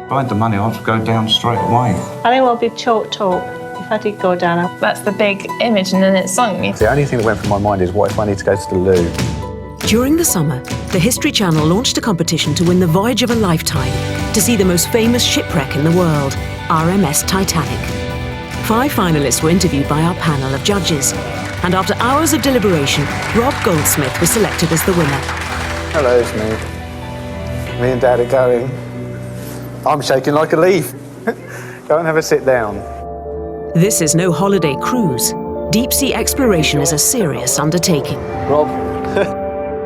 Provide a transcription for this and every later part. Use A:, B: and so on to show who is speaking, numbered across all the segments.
A: If I had the money, I'd go down straight away.
B: I think we'll be choked up if I did go down.
C: That's the big image, and then it sunk me.
D: The only thing that went through my mind is, what if I need to go to the loo?
E: During the summer, the History Channel launched a competition to win the voyage of a lifetime to see the most famous shipwreck in the world, RMS Titanic. 5 finalists were interviewed by our panel of judges, and after hours of deliberation, Rob Goldsmith was selected as the winner.
D: Hello, it's me. Me and Dad are going. I'm shaking like a leaf. Go and have a sit down.
E: This is no holiday cruise. Deep-sea exploration is a serious undertaking.
D: Rob.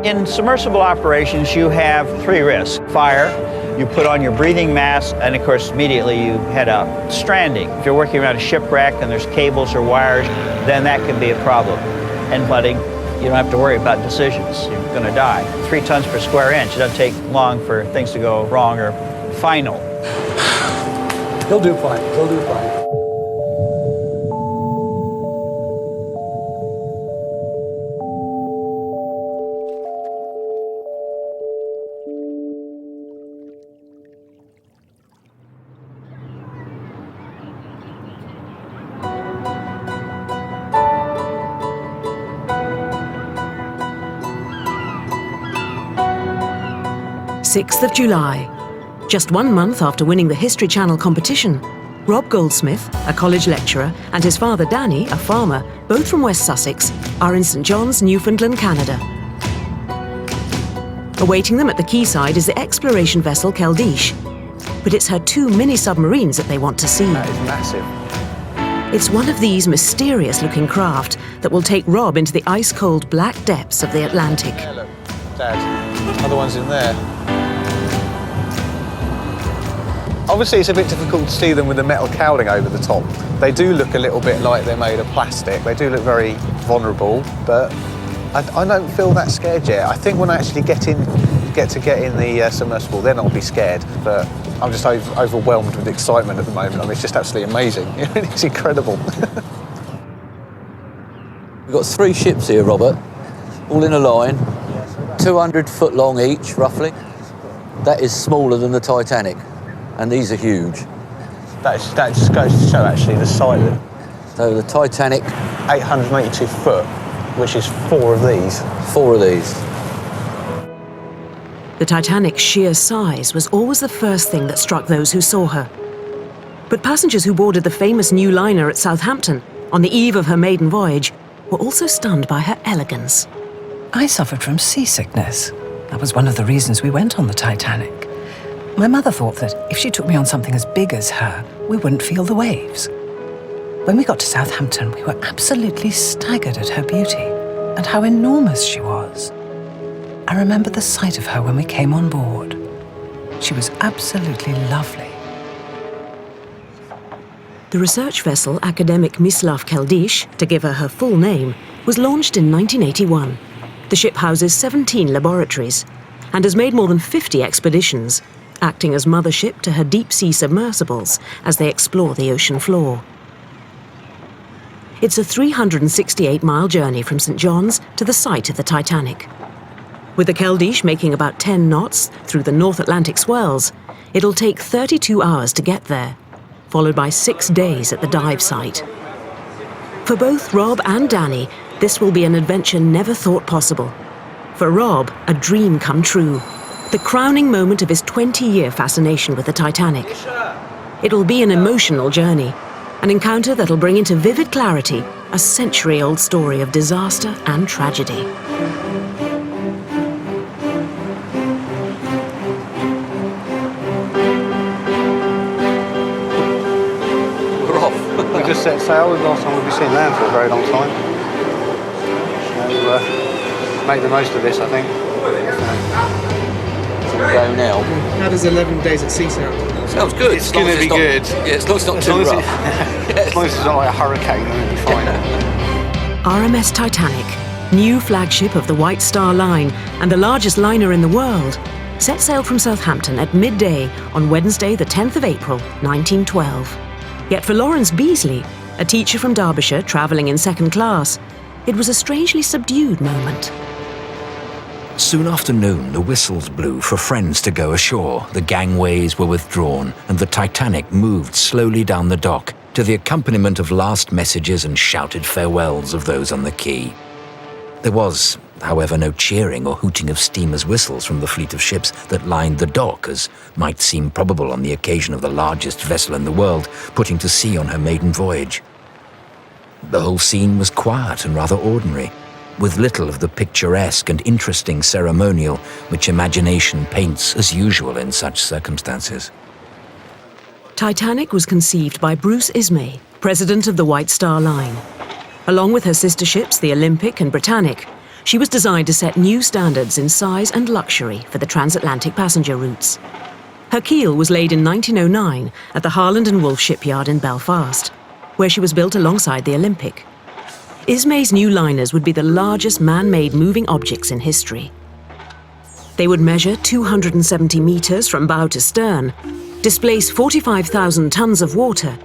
F: In submersible operations, you have 3 risks. Fire, you put on your breathing mask, and of course, immediately you head up. Stranding. If you're working around a shipwreck and there's cables or wires, then that can be a problem. And flooding, you don't have to worry about decisions. You're going to die. 3 tons per square inch. It doesn't take long for things to go wrong or final.
D: He'll do fine. He'll do fine.
E: July 6th. Just 1 month after winning the History Channel competition, Rob Goldsmith, a college lecturer, and his father Danny, a farmer, both from West Sussex, are in St John's, Newfoundland, Canada. Awaiting them at the quayside is the exploration vessel Keldysh, but it's her 2 mini-submarines that they want to see.
D: That is massive.
E: It's one of these mysterious-looking craft that will take Rob into the ice-cold black depths of the Atlantic.
D: Yeah, look, Dad, other one's in there. Obviously, it's a bit difficult to see them with the metal cowling over the top. They do look a little bit like they're made of plastic. They do look very vulnerable, but I don't feel that scared yet. I think when I actually get in the submersible, then I'll be scared. But I'm just overwhelmed with excitement at the moment. I mean, it's just absolutely amazing. It's incredible.
G: We've got 3 ships here, Robert, all in a line, 200 foot long each, roughly. That is smaller than the Titanic. And these are huge.
D: That just goes to show, actually, the size of it.
G: So the Titanic...
D: 882 foot, which is 4 of these.
G: 4 of these.
E: The Titanic's sheer size was always the first thing that struck those who saw her. But passengers who boarded the famous new liner at Southampton on the eve of her maiden voyage were also stunned by her elegance.
H: I suffered from seasickness. That was one of the reasons we went on the Titanic. My mother thought that if she took me on something as big as her, we wouldn't feel the waves. When we got to Southampton, we were absolutely staggered at her beauty and how enormous she was. I remember the sight of her when we came on board. She was absolutely lovely.
E: The research vessel Academic Mislav Keldysh, to give her her full name, was launched in 1981. The ship houses 17 laboratories and has made more than 50 expeditions, acting as mothership to her deep-sea submersibles as they explore the ocean floor. It's a 368-mile journey from St John's to the site of the Titanic. With the Keldysh making about 10 knots through the North Atlantic swells, it'll take 32 hours to get there, followed by 6 days at the dive site. For both Rob and Danny, this will be an adventure never thought possible. For Rob, a dream come true. The crowning moment of his 20-year fascination with the Titanic. It'll be an emotional journey, an encounter that'll bring into vivid clarity a century-old story of disaster and tragedy.
D: We're off. We just set sail. The last time we'll be seeing land for a very long time. So, make the most of this, I think.
G: Go now.
I: How does 11 days at sea sound?
G: Sounds good.
D: It's going to be good.
G: Yeah, as long as it's not too rough.
D: As long as it's not like a hurricane, then it'll be fine.
E: RMS Titanic, new flagship of the White Star Line and the largest liner in the world, set sail from Southampton at midday on Wednesday, the 10th of April, 1912. Yet for Lawrence Beasley, a teacher from Derbyshire travelling in second class, it was a strangely subdued moment.
J: Soon after noon, the whistles blew for friends to go ashore. The gangways were withdrawn, and the Titanic moved slowly down the dock to the accompaniment of last messages and shouted farewells of those on the quay. There was, however, no cheering or hooting of steamers' whistles from the fleet of ships that lined the dock, as might seem probable on the occasion of the largest vessel in the world putting to sea on her maiden voyage. The whole scene was quiet and rather ordinary, with little of the picturesque and interesting ceremonial which imagination paints as usual in such circumstances.
E: Titanic was conceived by Bruce Ismay, president of the White Star Line. Along with her sister ships, the Olympic and Britannic, she was designed to set new standards in size and luxury for the transatlantic passenger routes. Her keel was laid in 1909 at the Harland and Wolff shipyard in Belfast, where she was built alongside the Olympic. Ismay's new liners would be the largest man-made moving objects in history. They would measure 270 meters from bow to stern, displace 45,000 tons of water,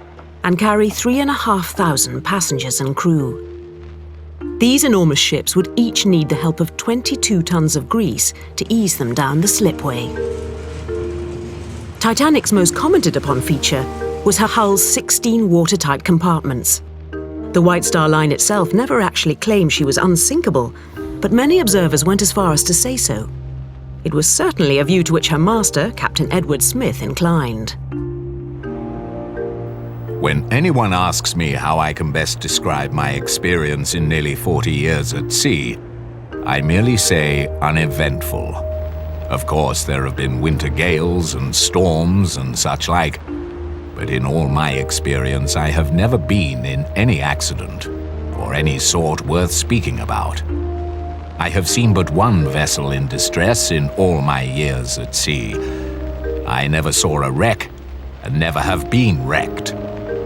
E: and carry 3,500 passengers and crew. These enormous ships would each need the help of 22 tons of grease to ease them down the slipway. Titanic's most commented upon feature was her hull's 16 watertight compartments. The White Star Line itself never actually claimed she was unsinkable, but many observers went as far as to say so. It was certainly a view to which her master, Captain Edward Smith, inclined.
K: When anyone asks me how I can best describe my experience in nearly 40 years at sea, I merely say uneventful. Of course, there have been winter gales and storms and such like, but in all my experience, I have never been in any accident, or any sort worth speaking about. I have seen but one vessel in distress in all my years at sea. I never saw a wreck, and never have been wrecked,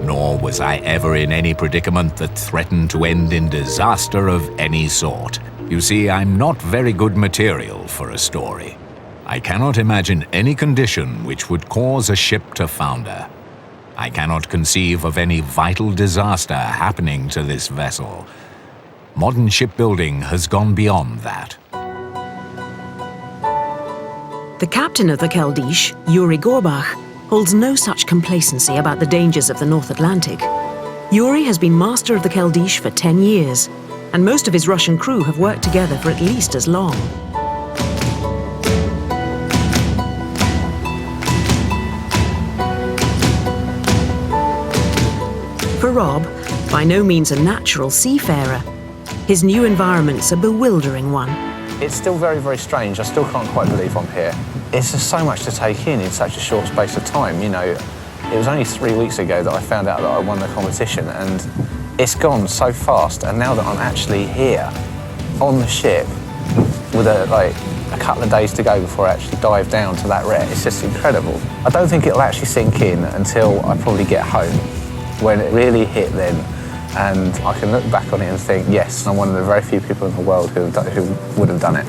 K: nor was I ever in any predicament that threatened to end in disaster of any sort. You see, I'm not very good material for a story. I cannot imagine any condition which would cause a ship to founder. I cannot conceive of any vital disaster happening to this vessel. Modern shipbuilding has gone beyond that.
E: The captain of the Keldysh, Yuri Gorbach, holds no such complacency about the dangers of the North Atlantic. Yuri has been master of the Keldysh for 10 years, and most of his Russian crew have worked together for at least as long. For Rob, by no means a natural seafarer, his new environment's a bewildering one.
D: It's still very, very strange. I still can't quite believe I'm here. It's just so much to take in such a short space of time. You know, it was only 3 weeks ago that I found out that I won the competition, and it's gone so fast. And now that I'm actually here on the ship with a couple of days to go before I actually dive down to that wreck, it's just incredible. I don't think it'll actually sink in until I probably get home, when it really hit then, and I can look back on it and think, yes, I'm one of the very few people in the world who would have done it.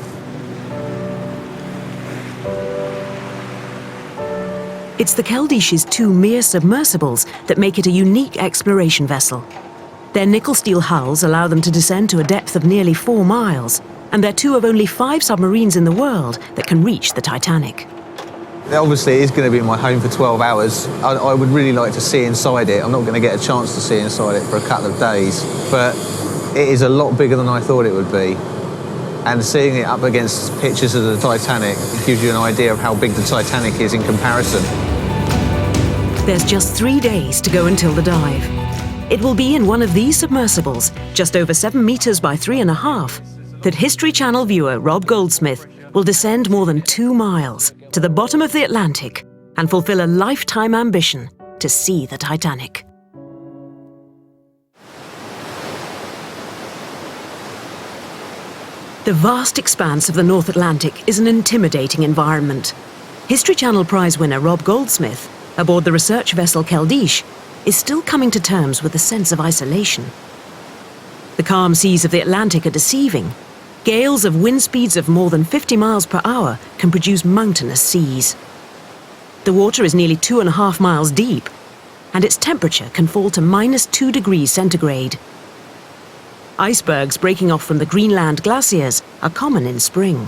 E: It's the Keldish's 2 mere submersibles that make it a unique exploration vessel. Their nickel steel hulls allow them to descend to a depth of nearly 4 miles, and they're 2 of only 5 submarines in the world that can reach the Titanic.
D: Obviously, it is going to be my home for 12 hours. I would really like to see inside it. I'm not going to get a chance to see inside it for a couple of days, but it is a lot bigger than I thought it would be. And seeing it up against pictures of the Titanic gives you an idea of how big the Titanic is in comparison.
E: There's just 3 days to go until the dive. It will be in one of these submersibles, just over 7 meters by 3.5, that History Channel viewer Rob Goldsmith will descend more than 2 miles to the bottom of the Atlantic and fulfill a lifetime ambition to see the Titanic. The vast expanse of the North Atlantic is an intimidating environment. History Channel prize winner Rob Goldsmith, aboard the research vessel Keldysh, is still coming to terms with a sense of isolation. The calm seas of the Atlantic are deceiving. Gales of wind speeds of more than 50 miles per hour can produce mountainous seas. The water is nearly 2.5 miles deep, and its temperature can fall to -2 degrees centigrade. Icebergs breaking off from the Greenland glaciers are common in spring.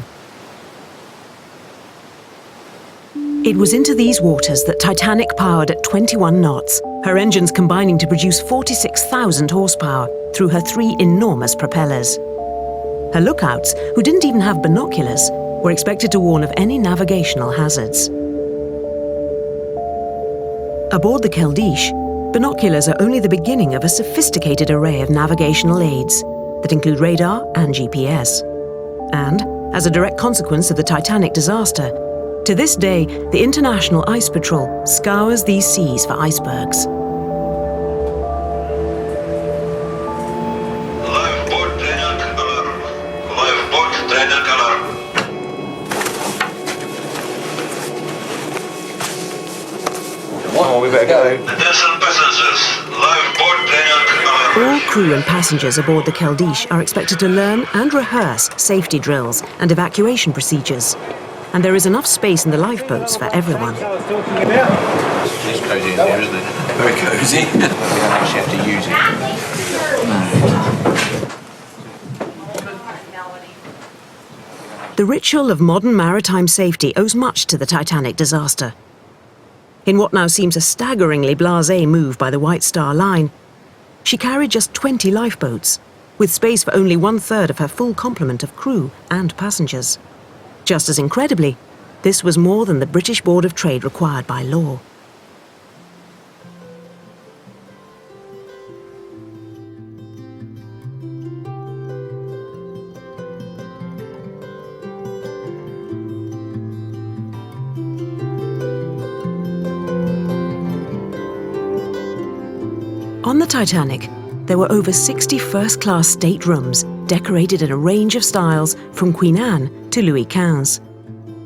E: It was into these waters that Titanic powered at 21 knots, her engines combining to produce 46,000 horsepower through her 3 enormous propellers. Her lookouts, who didn't even have binoculars, were expected to warn of any navigational hazards. Aboard the Keldysh, binoculars are only the beginning of a sophisticated array of navigational aids that include radar and GPS. And, as a direct consequence of the Titanic disaster, to this day, the International Ice Patrol scours these seas for icebergs.
D: Oh, we better go.
L: Attention passengers, lifeboat training alert.
E: All crew and passengers aboard the Keldysh are expected to learn and rehearse safety drills and evacuation procedures. And there is enough space in the lifeboats for everyone.
A: It's cosy in here, isn't it? Very cosy. We don't actually have to use it.
E: The ritual of modern maritime safety owes much to the Titanic disaster. In what now seems a staggeringly blasé move by the White Star Line, she carried just 20 lifeboats, with space for only 1/3 of her full complement of crew and passengers. Just as incredibly, this was more than the British Board of Trade required by law. On the Titanic, there were over 60 first-class staterooms decorated in a range of styles from Queen Anne to Louis XV.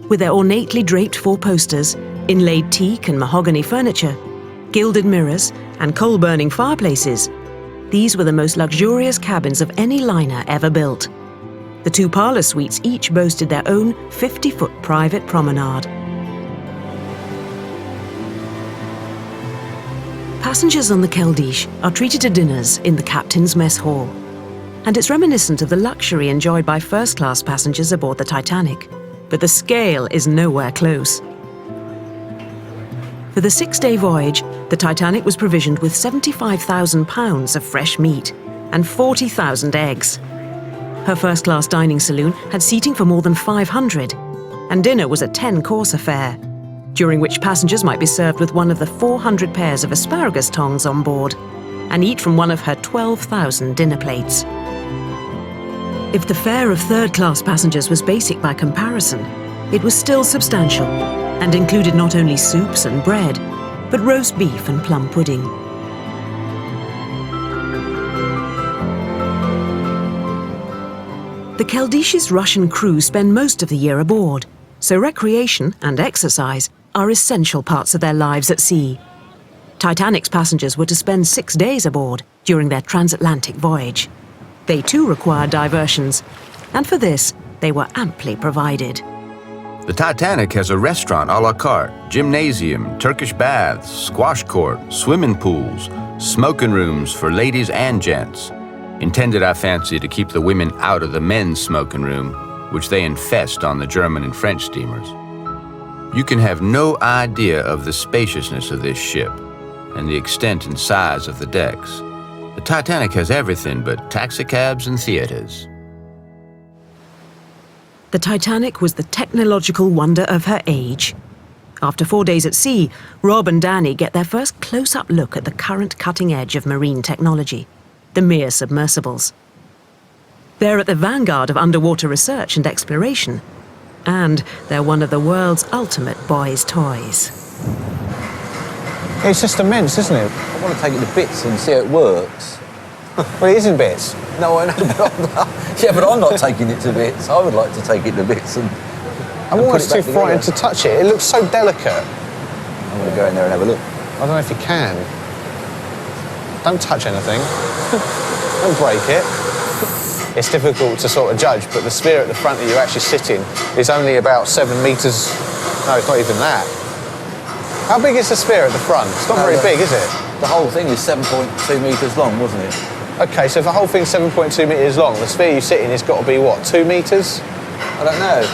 E: With their ornately draped four-posters, inlaid teak and mahogany furniture, gilded mirrors, and coal-burning fireplaces, these were the most luxurious cabins of any liner ever built. The 2 parlour suites each boasted their own 50-foot private promenade. Passengers on the Keldysh are treated to dinners in the captain's mess hall, and it's reminiscent of the luxury enjoyed by first-class passengers aboard the Titanic, but the scale is nowhere close. For the 6-day voyage, the Titanic was provisioned with 75,000 pounds of fresh meat and 40,000 eggs. Her first-class dining saloon had seating for more than 500, and dinner was a 10-course affair, during which passengers might be served with one of the 400 pairs of asparagus tongs on board and eat from one of her 12,000 dinner plates. If the fare of third-class passengers was basic by comparison, it was still substantial and included not only soups and bread, but roast beef and plum pudding. The Keldysh's Russian crew spend most of the year aboard, so recreation and exercise are essential parts of their lives at sea. Titanic's passengers were to spend 6 days aboard during their transatlantic voyage. They too required diversions, and for this, they were amply provided.
M: The Titanic has a restaurant a la carte, gymnasium, Turkish baths, squash court, swimming pools, smoking rooms for ladies and gents. Intended, I fancy, to keep the women out of the men's smoking room, which they infest on the German and French steamers. You can have no idea of the spaciousness of this ship and the extent and size of the decks. The Titanic has everything but taxicabs and theaters.
E: The Titanic was the technological wonder of her age. After 4 days at sea, Rob and Danny get their first close-up look at the current cutting edge of marine technology, the Mir submersibles. They're at the vanguard of underwater research and exploration, and they're one of the world's ultimate boys' toys.
D: It's just immense, isn't it?
G: I want to take it to bits and see how it works.
D: Well, it is in bits.
G: No, I know, but but I'm not taking it to bits. I would like to take it to bits and
D: I'm almost too frightened to touch it. It looks so delicate.
G: I'm going to go in there and have a look.
D: I don't know if you can. Don't touch anything. Don't break it. It's difficult to sort of judge, but the sphere at the front that you're actually sitting is only about 7 metres. No, it's not even that. How big is the sphere at the front? It's not very big, is it?
G: The whole thing is 7.2 metres long, wasn't it?
D: OK, so if the whole thing's 7.2 metres long, the sphere you sit in has got to be, what, 2 metres?
G: I don't know.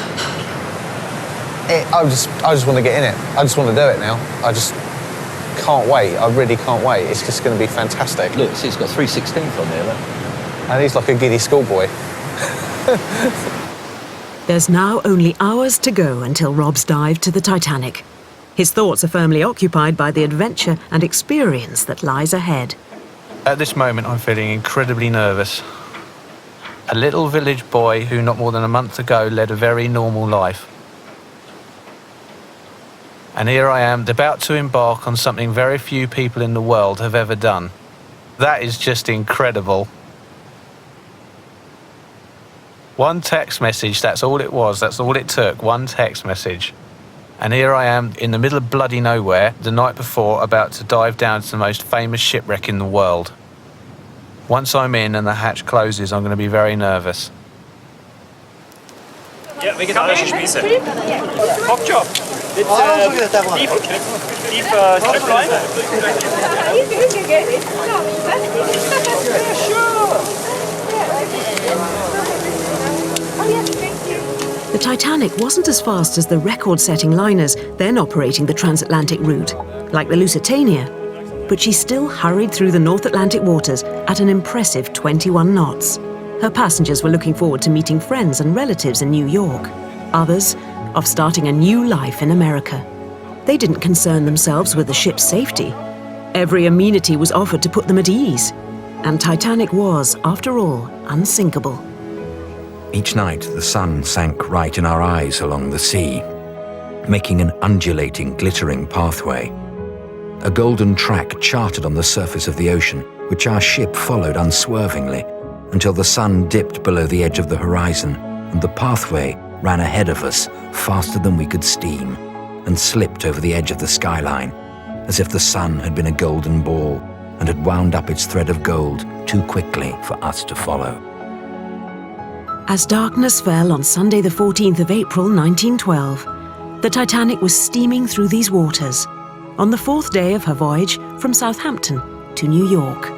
D: I just want to get in it. I just want to do it now. I just can't wait. I really can't wait. It's just going to be fantastic.
G: Look, see, it's got 3/16 on there, look.
D: And he's like a giddy schoolboy.
E: There's now only hours to go until Rob's dive to the Titanic. His thoughts are firmly occupied by the adventure and experience that lies ahead.
N: At this moment, I'm feeling incredibly nervous. A little village boy who not more than a month ago led a very normal life. And here I am, about to embark on something very few people in the world have ever done. That is just incredible. One text message, that's all it was, that's all it took, one text message. And here I am in the middle of bloody nowhere, the night before, about to dive down to the most famous shipwreck in the world. Once I'm in and the hatch closes, I'm going to be very nervous.
O: Ja, vegetarische Spieße. Hauptjob. Mit Beef Stripline.
E: The Titanic wasn't as fast as the record-setting liners then operating the transatlantic route, like the Lusitania, but she still hurried through the North Atlantic waters at an impressive 21 knots. Her passengers were looking forward to meeting friends and relatives in New York. Others, of starting a new life in America. They didn't concern themselves with the ship's safety. Every amenity was offered to put them at ease. And Titanic was, after all, unsinkable.
J: Each night, the sun sank right in our eyes along the sea, making an undulating, glittering pathway. A golden track charted on the surface of the ocean, which our ship followed unswervingly, until the sun dipped below the edge of the horizon, and the pathway ran ahead of us faster than we could steam, and slipped over the edge of the skyline, as if the sun had been a golden ball and had wound up its thread of gold too quickly for us to follow.
E: As darkness fell on Sunday the 14th of April 1912, the Titanic was steaming through these waters on the fourth day of her voyage from Southampton to New York.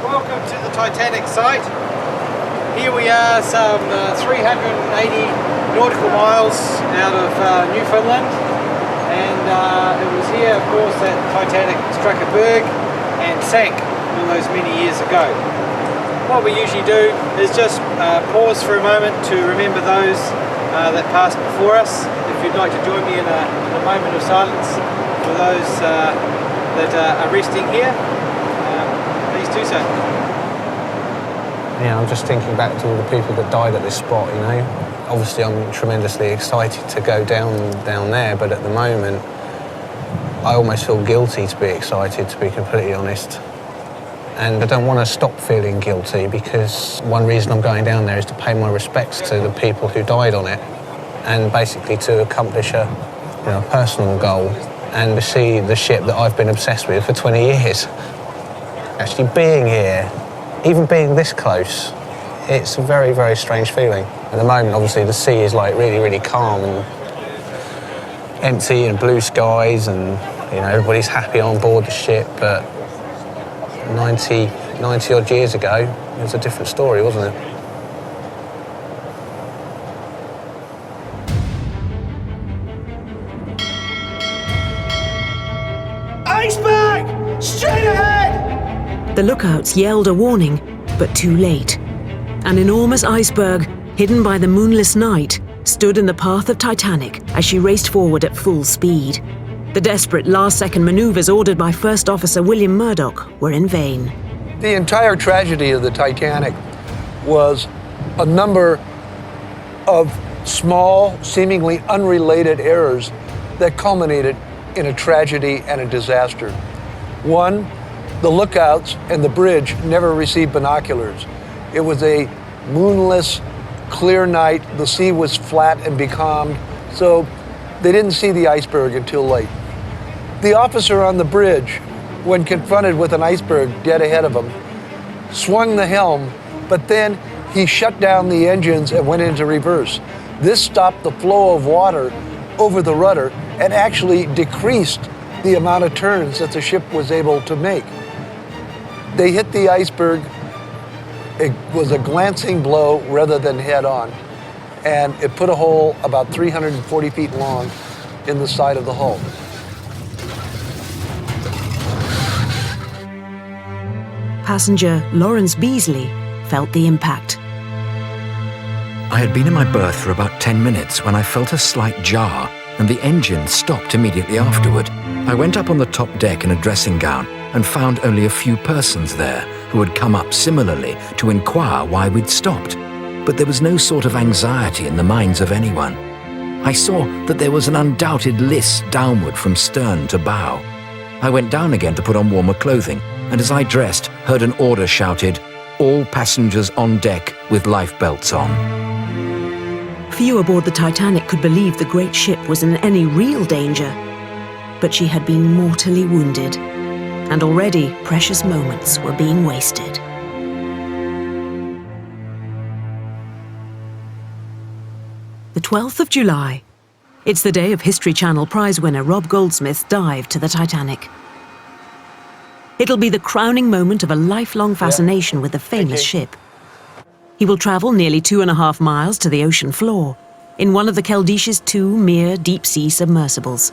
P: Welcome to the Titanic site. Here we are, some 380 nautical miles out of Newfoundland, and it was here, of course, that Titanic struck a berg and sank all those many years ago. What we usually do is just pause for a moment to remember those that passed before us. If you'd like to join me in a moment of silence for those that are resting here, please do so.
D: Yeah, I'm just thinking back to all the people that died at this spot, you know. Obviously, I'm tremendously excited to go down there, but at the moment, I almost feel guilty to be excited, to be completely honest. And I don't want to stop feeling guilty, because one reason I'm going down there is to pay my respects to the people who died on it, and basically to accomplish a personal goal, and to see the ship that I've been obsessed with for 20 years. Actually being here, even being this close, it's a very, very strange feeling. At the moment, obviously, the sea is like really, really calm and empty and blue skies, and everybody's happy on board the ship, but 90 odd years ago, it was a different story, wasn't it?
O: Iceberg! Straight ahead!
E: The lookouts yelled a warning, but too late. An enormous iceberg, hidden by the moonless night, stood in the path of Titanic as she raced forward at full speed. The desperate last-second maneuvers ordered by First Officer William Murdoch were in vain.
Q: The entire tragedy of the Titanic was a number of small, seemingly unrelated errors that culminated in a tragedy and a disaster. One, the lookouts and the bridge never received binoculars. It was a moonless, clear night. The sea was flat and becalmed, so they didn't see the iceberg until late. The officer on the bridge, when confronted with an iceberg dead ahead of him, swung the helm, but then he shut down the engines and went into reverse. This stopped the flow of water over the rudder and actually decreased the amount of turns that the ship was able to make. They hit the iceberg. It was a glancing blow rather than head on, and it put a hole about 340 feet long in the side of the hull.
E: Passenger Lawrence Beasley felt the impact.
J: I had been in my berth for about 10 minutes when I felt a slight jar and the engine stopped immediately afterward. I went up on the top deck in a dressing gown and found only a few persons there who had come up similarly to inquire why we'd stopped. But there was no sort of anxiety in the minds of anyone. I saw that there was an undoubted list downward from stern to bow. I went down again to put on warmer clothing, and as I dressed, heard an order shouted, "All passengers on deck with life belts on."
E: Few aboard the Titanic could believe the great ship was in any real danger, but she had been mortally wounded, and already precious moments were being wasted. The 12th of July. It's the day of History Channel prize winner Rob Goldsmith's dive to the Titanic. It'll be the crowning moment of a lifelong fascination with the famous ship. He will travel nearly 2.5 miles to the ocean floor in one of the Keldysh's 2 mere deep-sea submersibles.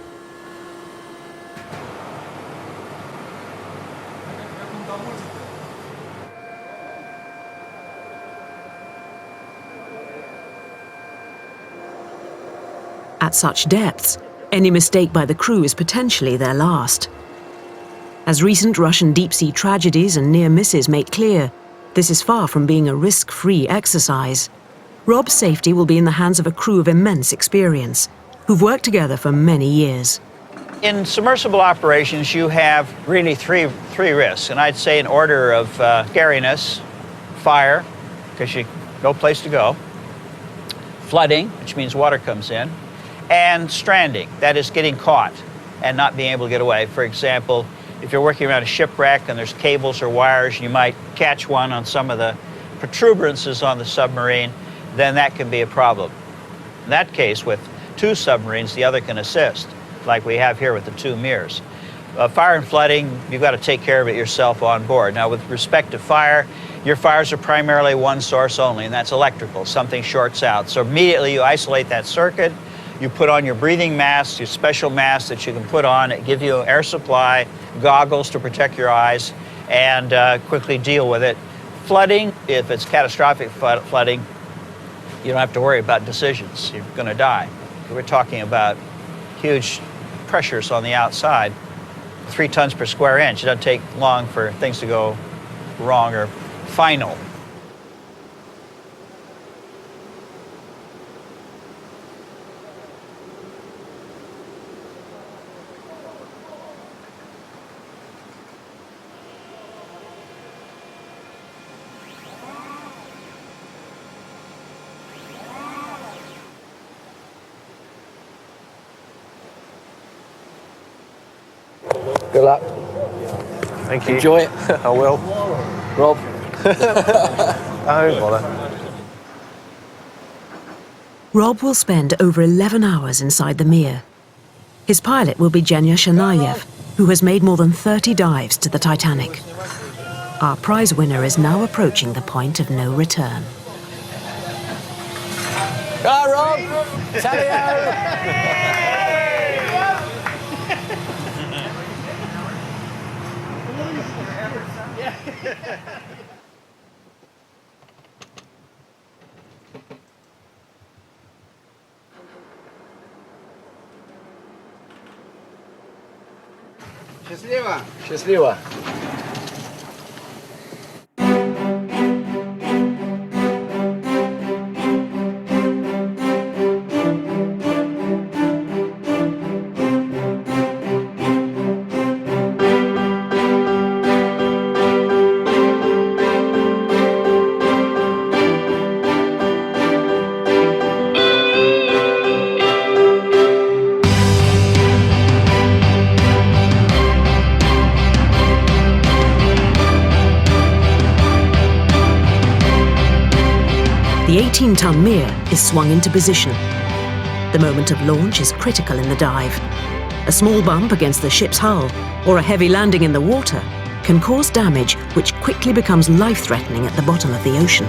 E: At such depths, any mistake by the crew is potentially their last. As recent Russian deep-sea tragedies and near misses make clear, this is far from being a risk-free exercise. Rob's safety will be in the hands of a crew of immense experience, who've worked together for many years.
F: In submersible operations, you have really three risks, and I'd say in order of scariness: fire, because you no place to go; flooding, which means water comes in; and stranding, that is getting caught and not being able to get away. For example, if you're working around a shipwreck and there's cables or wires, you might catch one on some of the protuberances on the submarine, then that can be a problem. In that case, with 2 submarines, the other can assist, like we have here with the 2 mirrors. Fire and flooding, you've got to take care of it yourself on board. Now, with respect to fire, your fires are primarily one source only, and that's electrical. Something shorts out. So immediately you isolate that circuit, you put on your breathing mask, your special mask that you can put on. It gives you air supply, goggles to protect your eyes, and quickly deal with it. Flooding, if it's catastrophic flooding, you don't have to worry about decisions. You're going to die. We're talking about huge pressures on the outside, 3 tons per square inch. It doesn't take long for things to go wrong or final.
D: Good luck. Thank you.
G: Enjoy it.
D: I will.
G: Rob.
D: I don't bother.
E: Rob will spend over 11 hours inside the Mir. His pilot will be Genya Shanayev, who has made more than 30 dives to the Titanic. Our prize winner is now approaching the point of no return.
G: Hi, Rob. Tally-ho.
P: Счастливо!
G: Счастливо.
E: The 18-ton Mir is swung into position. The moment of launch is critical in the dive. A small bump against the ship's hull or a heavy landing in the water can cause damage which quickly becomes life-threatening at the bottom of the ocean.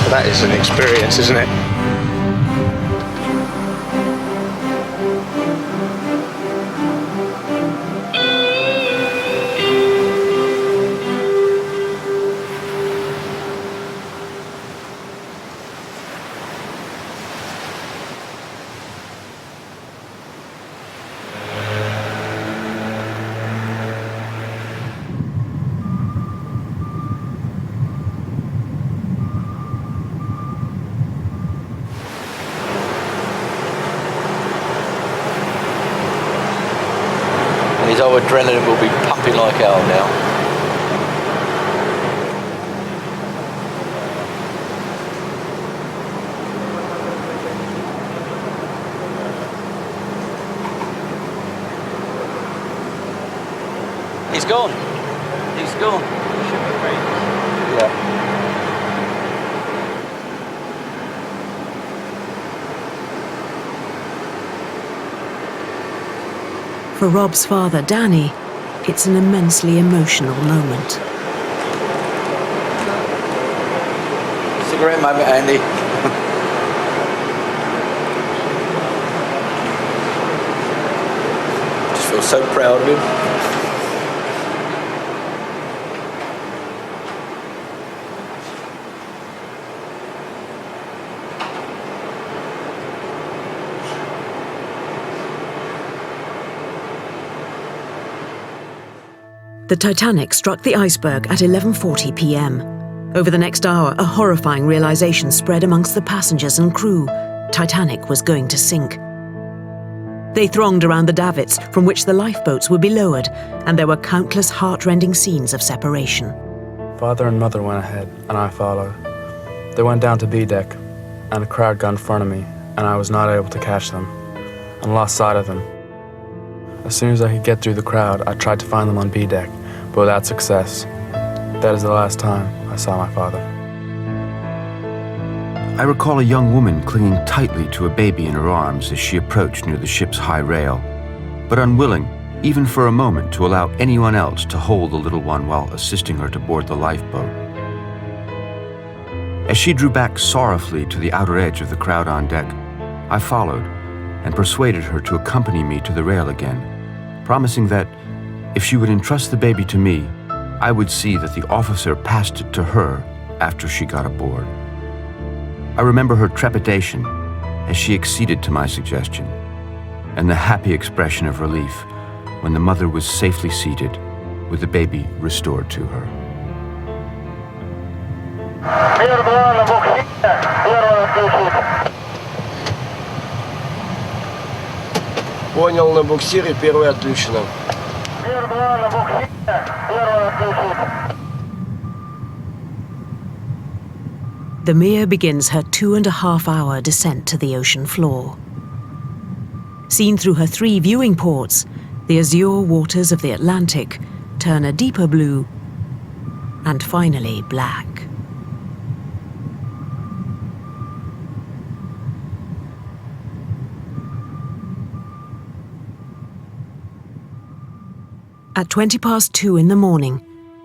D: That is an experience, isn't it?
G: His old adrenaline will be pumping like hell now. He's gone. He's gone. Yeah.
E: For Rob's father, Danny, it's an immensely emotional moment.
G: Cigarette moment, Andy. Just feel so proud of him.
E: The Titanic struck the iceberg at 11:40 p.m. Over the next hour, a horrifying realization spread amongst the passengers and crew. Titanic was going to sink. They thronged around the davits from which the lifeboats would be lowered, and there were countless heart-rending scenes of separation.
R: Father and mother went ahead, and I followed. They went down to B deck, and a crowd got in front of me, and I was not able to catch them, and lost sight of them. As soon as I could get through the crowd, I tried to find them on B deck, but without success. That is the last time I saw my father.
M: I recall a young woman clinging tightly to a baby in her arms as she approached near the ship's high rail, but unwilling, even for a moment, to allow anyone else to hold the little one while assisting her to board the lifeboat. As she drew back sorrowfully to the outer edge of the crowd on deck, I followed and persuaded her to accompany me to the rail again, promising that, if she would entrust the baby to me, I would see that the officer passed it to her after she got aboard. I remember her trepidation as she acceded to my suggestion, and the happy expression of relief when the mother was safely seated, with the baby restored to her.
S: Понял, на буксире, первый отключено.
E: The Mir begins her 2.5-hour descent to the ocean floor. Seen through her 3 viewing ports, the azure waters of the Atlantic turn a deeper blue and finally black. At 2:20 in the morning,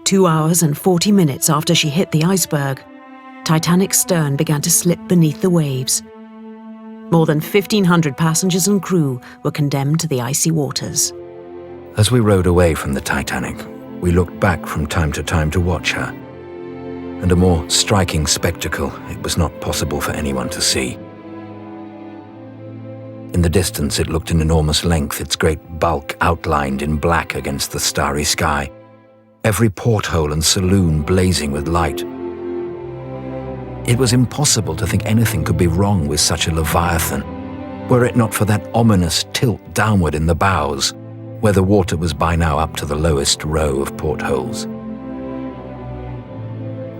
E: 2 hours and 40 minutes after she hit the iceberg, Titanic's stern began to slip beneath the waves. More than 1,500 passengers and crew were condemned to the icy waters.
J: As we rowed away from the Titanic, we looked back from time to time to watch her. and a more striking spectacle it was not possible for anyone to see. In the distance, it looked an enormous length, its great bulk outlined in black against the starry sky, every porthole and saloon blazing with light. It was impossible to think anything could be wrong with such a leviathan, were it not for that ominous tilt downward in the bows, where the water was by now up to the lowest row of portholes.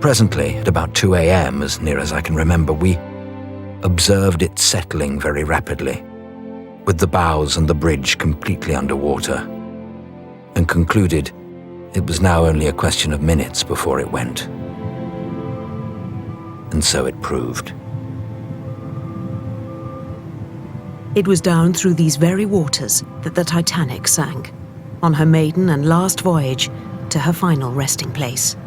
J: Presently, at about 2 a.m., as near as I can remember, we observed it settling very rapidly, with the bows and the bridge completely underwater, and concluded it was now only a question of minutes before it went. And so it proved.
E: It was down through these very waters that the Titanic sank, on her maiden and last voyage to her final resting place.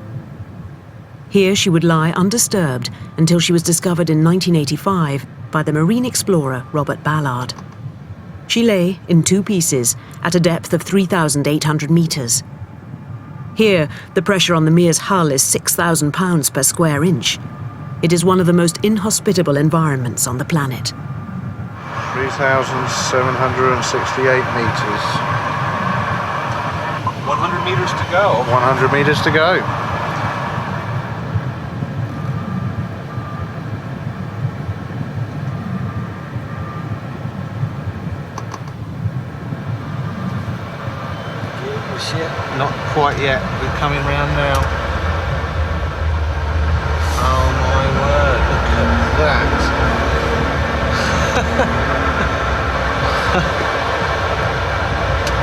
E: Here she would lie undisturbed until she was discovered in 1985 by the marine explorer Robert Ballard. She lay in 2 pieces at a depth of 3,800 meters. Here, the pressure on the Mir's hull is 6,000 pounds per square inch. It is one of the most inhospitable environments on the planet.
D: 3,768 meters.
N: 100 meters to go.
D: 100 meters to go.
N: Not quite yet. We're coming round now. Oh my word, look at that.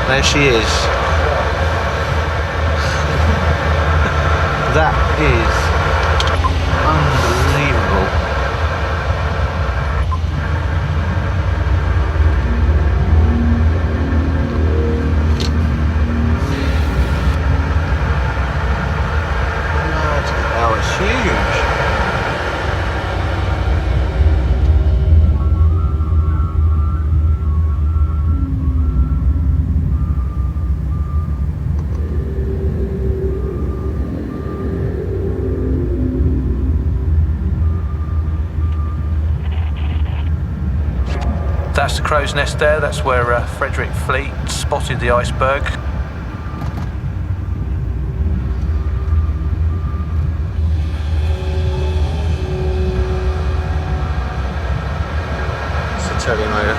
N: There she is. That is unbelievable. Oh, it's huge. That's the crow's nest there. That's where Frederick Fleet spotted the iceberg. Tell you later.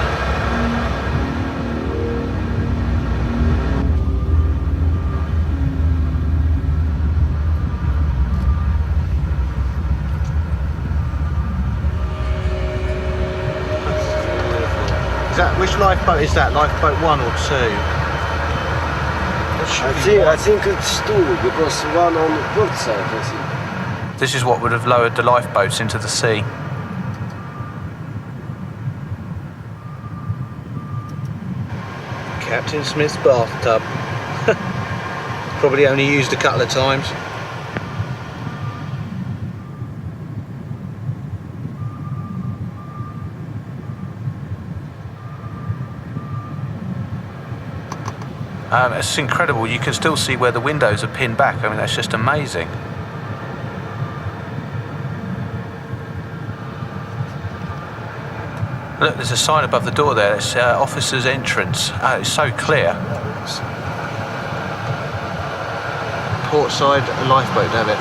N: Is that, which lifeboat is that? Lifeboat 1 or 2?
S: I think it's 2 because one on the port side, I think.
N: This is what would have lowered the lifeboats into the sea. Captain Smith's bathtub. Probably only used a couple of times. It's incredible. You can still see where the windows are pinned back. I mean, that's just amazing. Look, there's a sign above the door there. It's officer's entrance. Oh, it's so clear. Portside lifeboat, damn it.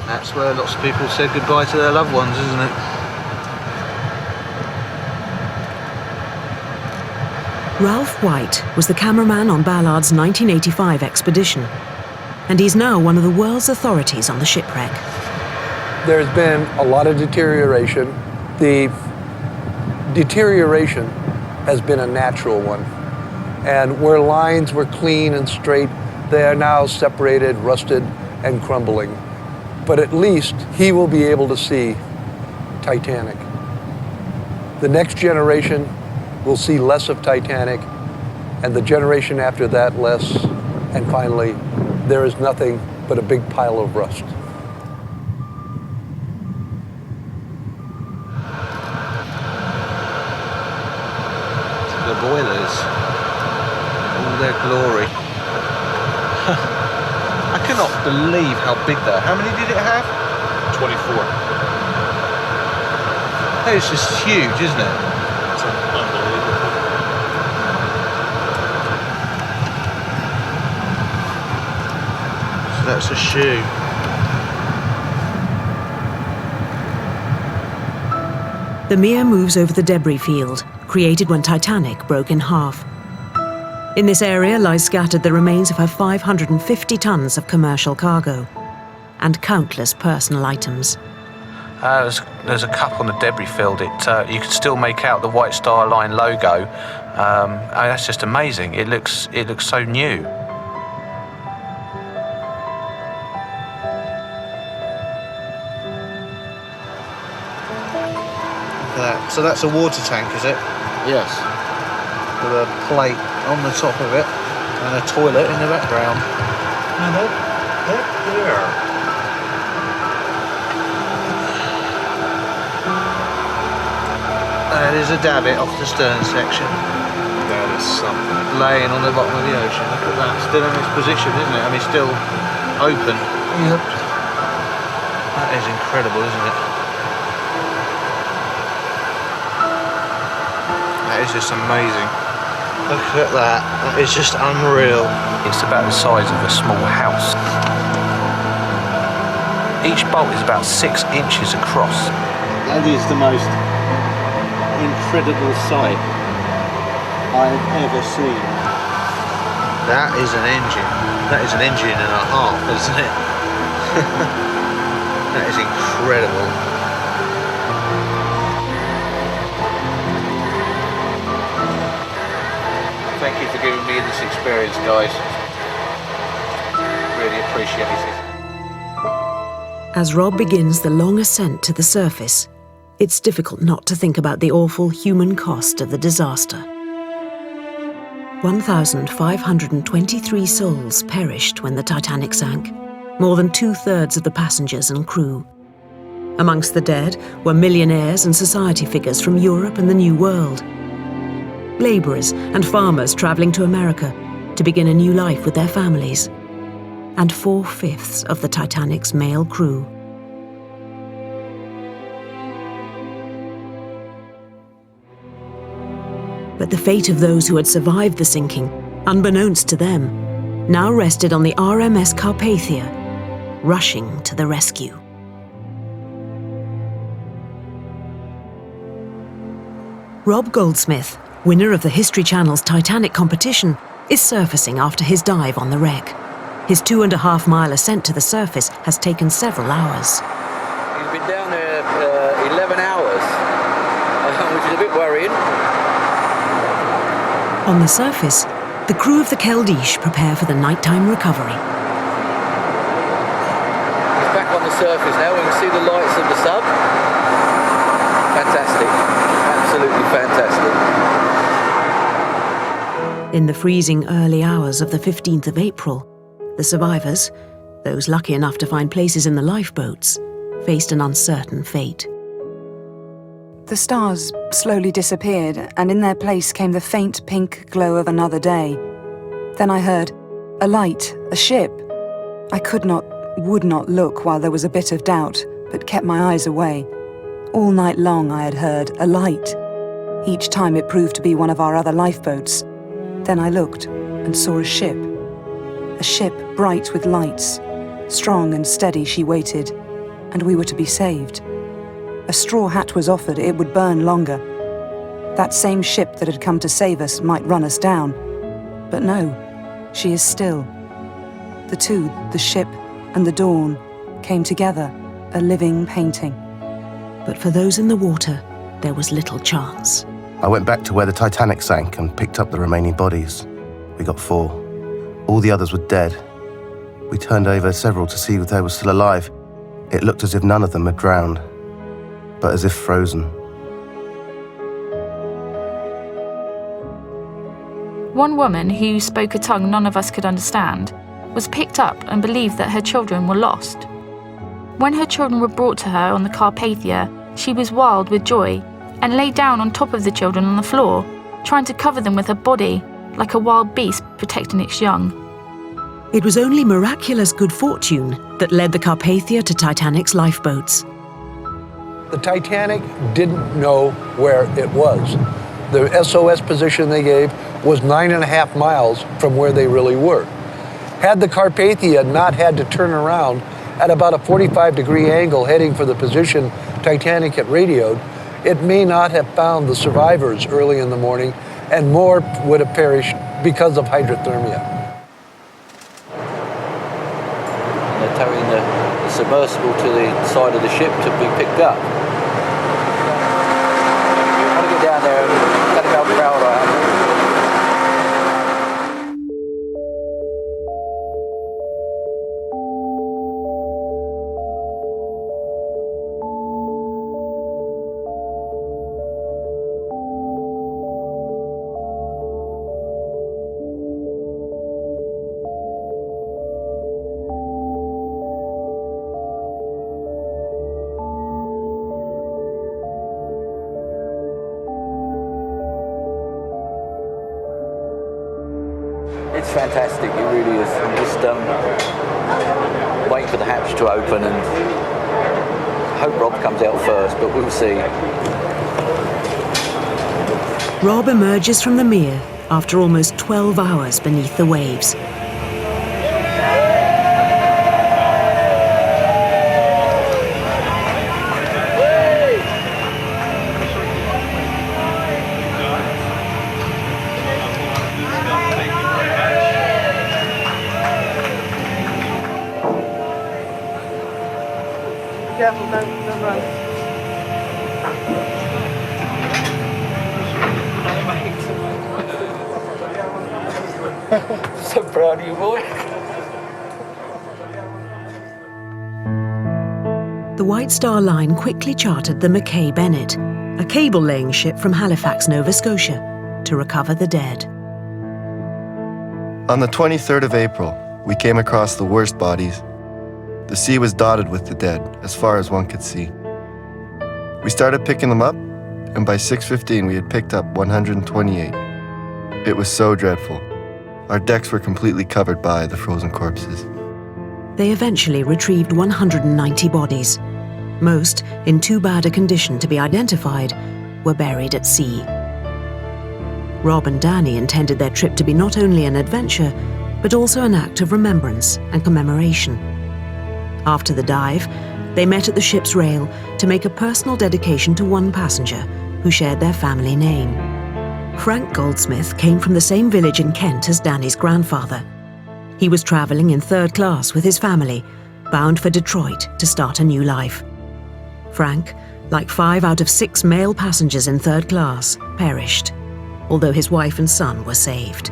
N: That's where lots of people said goodbye to their loved ones, isn't it?
E: Ralph White was the cameraman on Ballard's 1985 expedition, and he's now one of the world's authorities on the shipwreck.
Q: There's been a lot of deterioration. The deterioration has been a natural one. And where lines were clean and straight, they are now separated, rusted, and crumbling. But at least he will be able to see Titanic. The next generation will see less of Titanic, and the generation after that less, and finally, there is nothing but a big pile of rust.
N: The boilers, all their glory. cannot believe how big that. How many did it have?
T: 24.
N: That is just huge, isn't it?
T: It's unbelievable.
N: So that's a shoe.
E: The Mir moves over the debris field, created when Titanic broke in half. In this area lies scattered the remains of her 550 tons of commercial cargo and countless personal items.
N: There's a cup on the debris field. You can still make out the White Star Line logo. That's just amazing. It looks so new.
D: So that's a water tank, is it?
S: Yes.
D: With a plate on the top of it and a toilet in the background.
T: Now that there.
D: That is a davit off the stern section.
T: That is something.
D: Laying on the bottom of the ocean. Look at that. Still in its position, isn't it? I mean, still open.
T: Yep.
D: That is incredible, isn't it? That is just amazing. Look at that. That is just unreal.
N: It's about the size of a small house. Each bolt is about 6 inches across.
S: That is the most incredible sight I have ever seen.
D: That is an engine. That is an engine and a half, isn't it? That is incredible. Thank you for giving me this experience, guys. Really appreciate it.
E: As Rob begins the long ascent to the surface, it's difficult not to think about the awful human cost of the disaster. 1,523 souls perished when the Titanic sank, more than 2/3 of the passengers and crew. Amongst the dead were millionaires and society figures from Europe and the New World. Labourers and farmers travelling to America to begin a new life with their families. And 4/5 of the Titanic's male crew. But the fate of those who had survived the sinking, unbeknownst to them, now rested on the RMS Carpathia, rushing to the rescue. Rob Goldsmith, winner of the History Channel's Titanic competition, is surfacing after his dive on the wreck. His 2.5-mile ascent to the surface has taken several hours.
G: He's been down there 11 hours, which is a bit worrying.
E: On the surface, the crew of the Keldysh prepare for the nighttime recovery.
G: He's back on the surface now. We can see the lights of the sub. Fantastic. Absolutely fantastic.
E: In the freezing early hours of the 15th of April, the survivors, those lucky enough to find places in the lifeboats, faced an uncertain fate.
U: The stars slowly disappeared, and in their place came the faint pink glow of another day. Then I heard a light, a ship. I would not look while there was a bit of doubt, but kept my eyes away. All night long I had heard a light. Each time it proved to be one of our other lifeboats. Then I looked and saw a ship bright with lights. Strong and steady she waited, and we were to be saved. A straw hat was offered, it would burn longer. That same ship that had come to save us might run us down. But no, she is still. The two, the ship and the dawn, came together, a living painting.
E: But for those in the water, there was little chance.
V: I went back to where the Titanic sank and picked up the remaining bodies. We got 4. All the others were dead. We turned over several to see if they were still alive. It looked as if none of them had drowned, but as if frozen.
W: One woman who spoke a tongue none of us could understand was picked up and believed that her children were lost. When her children were brought to her on the Carpathia, she was wild with joy and lay down on top of the children on the floor, trying to cover them with her body like a wild beast protecting its young.
E: It was only miraculous good fortune that led the Carpathia to Titanic's lifeboats.
Q: The Titanic didn't know where it was. The SOS position they gave was 9.5 miles from where they really were. Had the Carpathia not had to turn around at about a 45-degree angle heading for the position Titanic had radioed, it may not have found the survivors early in the morning, and more would have perished because of hydrothermia.
G: They're towing the submersible to the side of the ship to be picked up. I want to get down there and tell them how proud I am. It's fantastic, it really is. I'm just waiting for the hatch to open and hope Rob comes out first, but we'll see.
E: Rob emerges from the mere after almost 12 hours beneath the waves.
O: Careful, don't run.
G: So proud of you, boy.
E: The White Star Line quickly chartered the Mackay Bennett, a cable-laying ship from Halifax, Nova Scotia, to recover the dead.
B: On the 23rd of April, we came across the worst bodies. The sea was dotted with the dead, as far as one could see. We started picking them up, and by 6:15 we had picked up 128. It was so dreadful. Our decks were completely covered by the frozen corpses.
E: They eventually retrieved 190 bodies. Most, in too bad a condition to be identified, were buried at sea. Rob and Danny intended their trip to be not only an adventure, but also an act of remembrance and commemoration. After the dive, they met at the ship's rail to make a personal dedication to one passenger who shared their family name. Frank Goldsmith came from the same village in Kent as Danny's grandfather. He was traveling in 3rd class with his family, bound for Detroit to start a new life. Frank, like 5 out of 6 male passengers in 3rd class, perished, although his wife and son were saved.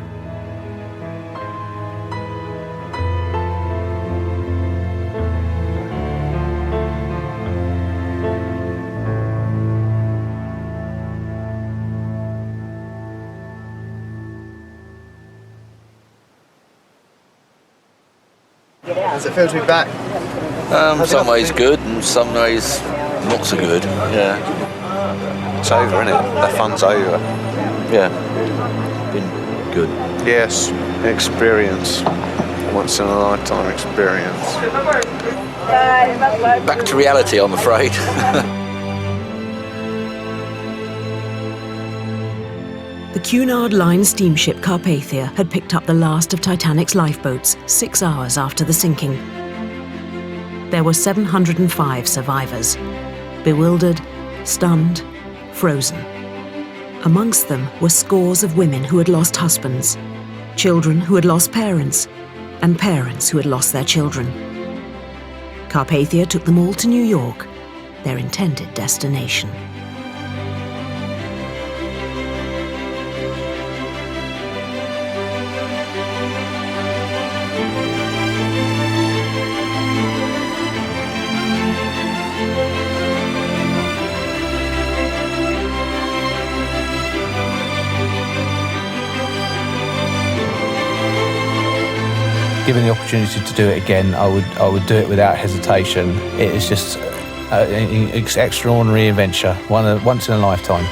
B: How does it feel to be back?
G: Some ways good and some ways not so good. Yeah.
N: It's over, isn't it? The fun's over.
G: Yeah. Been good.
N: Yes, experience. Once in a lifetime experience.
G: Back to reality, I'm afraid.
E: The Cunard Line steamship Carpathia had picked up the last of Titanic's lifeboats 6 hours after the sinking. There were 705 survivors, bewildered, stunned, frozen. Amongst them were scores of women who had lost husbands, children who had lost parents, and parents who had lost their children. Carpathia took them all to New York, their intended destination.
N: Given the opportunity to do it again, I would do it without hesitation. It is just an extraordinary adventure, once in a lifetime.